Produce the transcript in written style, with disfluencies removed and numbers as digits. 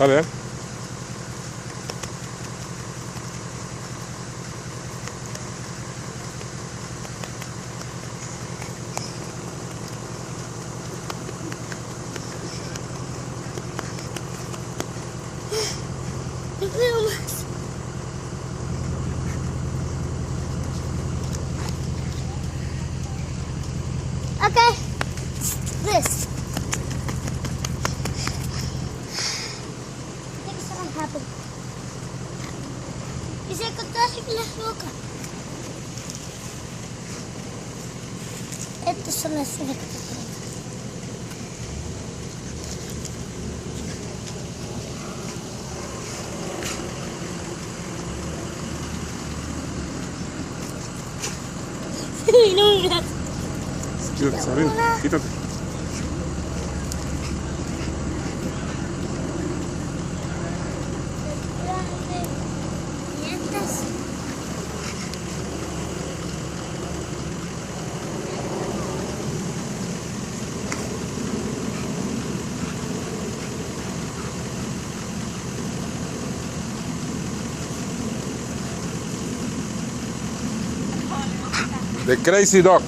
Vale. No puedo más. Okay. This. I think something happened. Y se encontraron en las rocas. Estas son las rocas que te traigo. No, mira. Quítate, Sabrina, quítate. Y estas. The Crazy Dog.